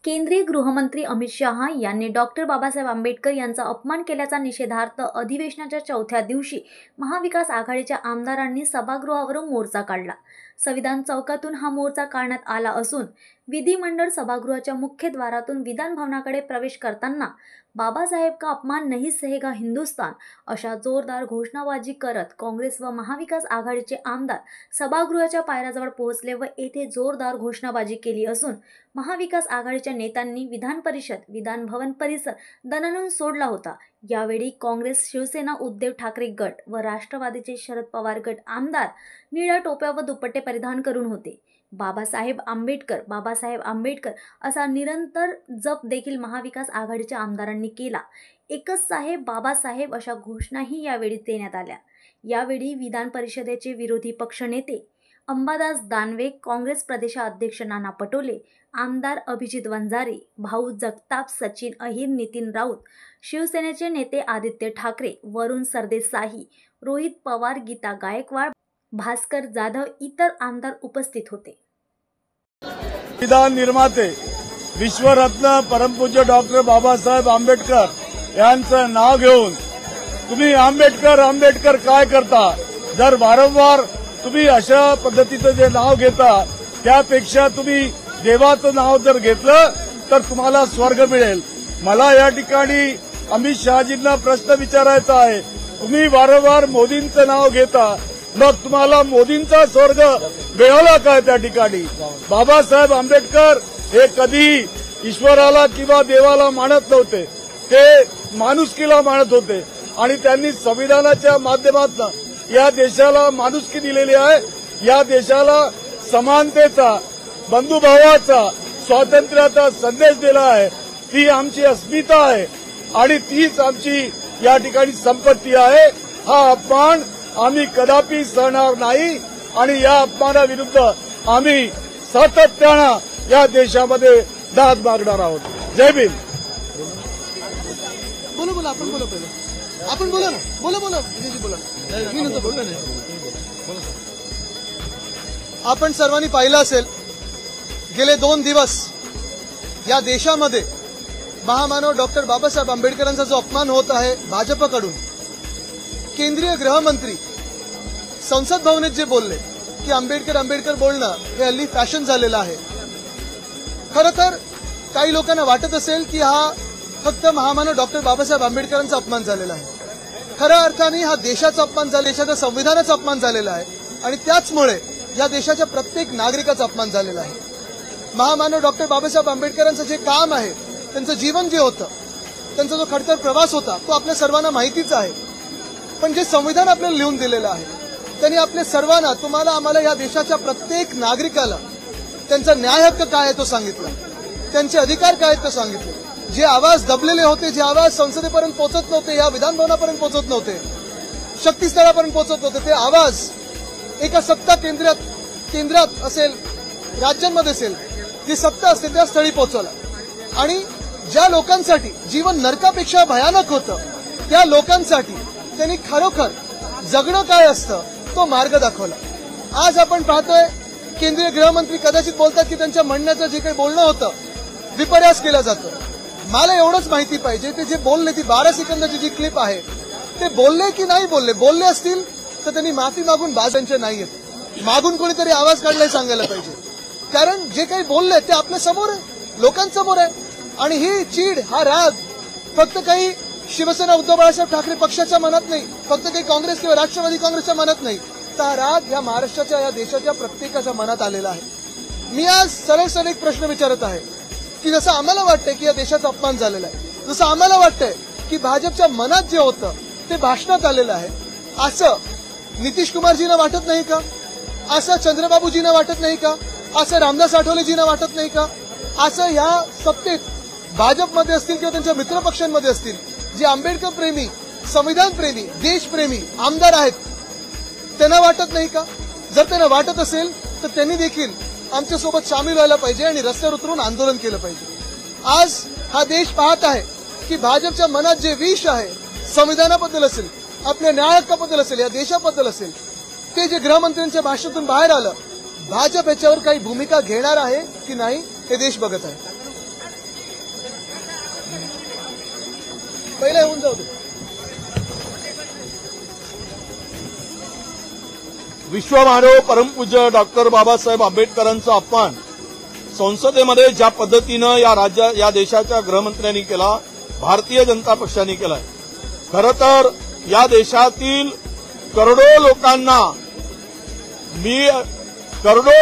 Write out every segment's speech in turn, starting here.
केंद्रीय गृहमंत्री अमित शहा यांनी डॉक्टर बाबासाहेब आंबेडकर यांचा अपमान केल्याचा निषेधार्थ अधिवेशनाच्या चौथ्या दिवशी महाविकास आघाडीच्या आमदारांनी सभागृहावरून मोर्चा काढला। संविधान चौकातून हा मोर्चा काढण्यात आला असून विधिमंडळ सभागृहाच्या मुख्य द्वारातून विधान भवनाकडे प्रवेश करताना बाबासाहेब का अपमान नहीं सहेगा हिंदुस्तान अशा जोरदार घोषणाबाजी करत काँग्रेस व महाविकास आघाडीचे आमदार सभागृहाच्या पायऱ्याजवळ पोहोचले व येथे जोरदार घोषणाबाजी केली असून महाविकास आघाडीच्या नेत्यांनी विधान परिषद, विधान भवन परिसर दणाणून सोडला होता। यावेळी काँग्रेस, शिवसेना, उद्धव ठाकरे गट व राष्ट्रवादीचे शरद पवार गट आमदार निळ्या टोप्या व दुपट्टे परिधान करून होते। बाबासाहेब आंबेडकर असा निरंतर जप देखील महाविकास आघाडीच्या आमदारांनी केला। एकच साहेब बाबासाहेब अशा घोषणाही यावेळी देण्यात आल्या। यावेळी विधान परिषदेचे विरोधी पक्षनेते अंबादास दानवे, काँग्रेस प्रदेशाध्यक्ष नाना पटोले, आमदार अभिजित वंजारे, भाऊ जगताप, सचिन अहिर, नितीन राऊत, शिवसेनेचे नेते आदित्य ठाकरे, वरुण सरदेसाई, रोहित पवार, गीता गायकवाड, भास्कर जाधव इतर आमदार उपस्थित होते। संविधान निर्माते विश्वरत्न परमपूज्य डॉक्टर बाबासाहेब आंबेडकर यांचं नाव घेऊन तुम्ही आंबेडकर काय करता? जर वारंवार तुम्ही अशा पद्धतीचं जे नाव घेता त्यापेक्षा तुम्ही देवाचं नाव जर घेतलं तर तुम्हाला स्वर्ग मिळेल। मला या ठिकाणी अमित शहाजींना प्रश्न विचारायचा आहे, तुम्ही वारंवार मोदींचं नाव घेता, मग तुम्हाला मोदींचा स्वर्ग मिळाला काय? त्या ठिकाणी बाबासाहेब आंबेडकर हे कधी ईश्वराला किंवा देवाला मानत नव्हते, ते माणुसकीला मानत होते आणि त्यांनी संविधानाच्या माध्यमातून या देशाला माणुसकी दिलेली आहे। या देशाला समानतेचा, बंधुभावाचा, स्वातंत्र्याचा संदेश दिला आहे। ती आमची अस्मिता आहे आणि तीच आमची या ठिकाणी संपत्ती आहे। हा अपमान आम्ही कदापि सहणार नाही आणि या अपमानाविरुद्ध आम्ही सातत्यानं या देशामध्ये दाद मागणार आहोत। जय भीम। बोला आपण बोला पहिले आपण बोला ना बोला विजयजी बोला मी नंतर बोलतो आपण सर्वांनी पाहिलं असेल गेले 2 दिवस या देशामध्ये महामानव डॉक्टर बाबासाहेब आंबेडकरांचा जो अपमान होत आहे भाजपकडून, केंद्रीय गृहमंत्री संसद भवनात जे बोलले की आंबेडकर बोलणं हे हल्ली फॅशन झालेलं आहे। खरं तर काही लोकांना वाटत असेल की हा फक्त महामानव डॉक्टर बाबासाहेब आंबेडकरांचा अपमान झालेला आहे। खऱ्या अर्थाने हा देशाचा अपमान झाला, देशाच्या संविधानाचा अपमान झालेला आहे आणि त्याचमुळे या देशाच्या प्रत्येक नागरिकाचा अपमान झालेला आहे। महामानव डॉक्टर बाबासाहेब आंबेडकरांचं जे काम आहे, त्यांचं जीवन जे होतं, त्यांचा जो खडतर प्रवास होता तो आपल्या सर्वांना माहितीच आहे। पण जे संविधान आपल्याला लिहून दिलेलं आहे त्यांनी आपल्या सर्वांना, तुम्हाला, आम्हाला, या देशाच्या प्रत्येक नागरिकाला त्यांचा न्याय हक्क काय आहे तो सांगितला, त्यांचे अधिकार काय आहेत ते सांगितले। जे आवाज दबलेले होते, जे आवाज संसदेपर्यंत पोहोचत नव्हते, या विधानभवनापर्यंत पोहोचत नव्हते, शक्तीस्थळापर्यंत पोहोचत नव्हते, ते आवाज एका सत्ता केंद्रात असेल, राज्यांमध्ये असेल, जी सत्ता असते त्या स्थळी पोहोचवला आणि ज्या लोकांसाठी जीवन नरकापेक्षा भयानक होतं त्या लोकांसाठी त्यांनी खरोखर जगणं काय असतं तो मार्ग दाखवला। आज आपण पाहतोय केंद्रीय गृहमंत्री कदाचित बोलतात की त्यांच्या म्हणण्याचं जे काही बोलणं होतं विपर्यास केला जातो। मला एवढंच माहिती पाहिजे ते जे बोलले, ती 12 सेकंदाची जी क्लिप आहे, ते बोलले की नाही बोलले? बोलले असतील तर त्यांनी माफी मागून बाजांचे नाहीयेत, मागून कोणीतरी आवाज काढलाय सांगायला पाहिजे, कारण जे काही बोलले ते आपल्या समोर आहे, लोकांसमोर आहे। आणि ही चीड, हा राग फक्त काही शिवसेना, उद्धव बाळासाहेब ठाकरे पक्षाच्या मनात नाही, फक्त काही काँग्रेस किंवा राष्ट्रवादी काँग्रेसच्या मनात नाही, तर हा राग या महाराष्ट्राच्या, या देशाच्या प्रत्येकाच्या मनात आलेला आहे। मी आज सरळ एक प्रश्न विचारत आहे की जसं आम्हाला वाटतंय की या देशाचा अपमान झालेला आहे, जसं आम्हाला वाटतंय की भाजपच्या मनात जे होतं ते भाषणात आलेलं आहे, असं नितीश कुमारजींना वाटत नाही का? असं चंद्रबाबूजींना वाटत नाही का? असं रामदास आठवलेजींना वाटत नाही का? असं या सत्तेत भाजपमध्ये असतील किंवा त्यांच्या मित्रपक्षांमध्ये असतील जे आंबेडकर प्रेमी, संविधान प्रेमी, देशप्रेमी आमदार आहेत, त्यांना वाटत नाही का? जर त्यांना वाटत असेल तर त्यांनी देखील आमच्यासोबत सामील व्हायला पाहिजे आणि रस्त्यावर उतरून आंदोलन केलं पाहिजे। आज हा देश पाहत आहे की भाजपच्या मनात जे विष आहे, संविधानाबद्दल असेल, आपल्या न्याय हक्काबद्दल असेल, या देशाबद्दल असेल, ते जे गृहमंत्र्यांच्या भाषणातून बाहेर आलं, भाजप याच्यावर काही भूमिका घेणार आहे की नाही हे देश बघत आहे। पहिले होऊन जाऊ दे. विश्वमानव परमपूज्य डॉक्टर बाबासाहेब आंबेडकरांचा अपमान संसदेमध्ये ज्या पद्धतीनं या देशाच्या गृहमंत्र्यांनी केला, भारतीय जनता पक्षाने केलाय. खरं तर या देशातील करोडो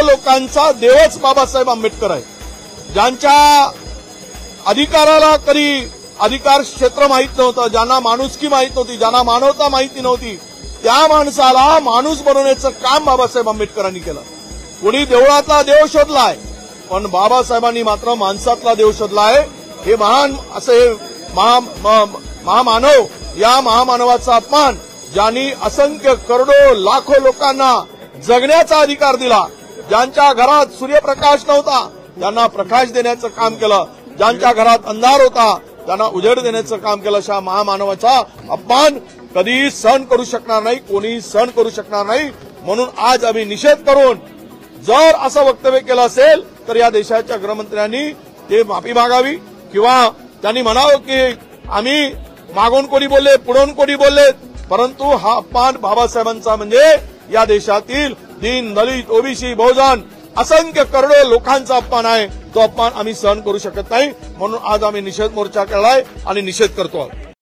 लोकांचा देवच बाबासाहेब आंबेडकर आहे. ज्यांच्या अधिकाराला कधी अधिकार क्षेत्र माहीत नव्हतं, ज्यांना माणुसकी माहीत नव्हती, ज्यांना मानवता माहिती नव्हती, त्या माणसाला माणूस बनवण्याचं काम बाबासाहेब आंबेडकरांनी केलं. कोणी देवळातला देव शोधलाय, पण बाबासाहेबांनी मात्र माणसातला देव शोधलाय. हे महान असे महामानव, या महामानवाचा अपमान ज्यांनी असंख्य करोडो लाखो लोकांना जगण्याचा अधिकार दिला, ज्यांच्या घरात सूर्यप्रकाश नव्हता त्यांना प्रकाश देण्याचं काम केलं, ज्यांच्या घरात अंधार होता त्यांना उजेड देण्याचं काम केलं, अशा महामानवाचा अपमान कधीही सहन करू शकणार नाही, कोणीही सहन करू शकणार नाही. म्हणून आज आम्ही निषेध करून, जर असं वक्तव्य केलं असेल तर या देशाच्या गृहमंत्र्यांनी ते माफी मागावी, किंवा त्यांनी म्हणावं की आम्ही मागून कोणी बोलले, पुढून कोणी बोलले, परंतु हा अपमान बाबासाहेबांचा म्हणजे या देशातील दीन, दलित, ओबीसी, बहुजन असंख्य करोडो लोकांचा अपमान आहे. तो अपमान आम्ही सहन करू शकत नाही. म्हणून आज आम्ही निषेध मोर्चा केलाय आणि निषेध करतो.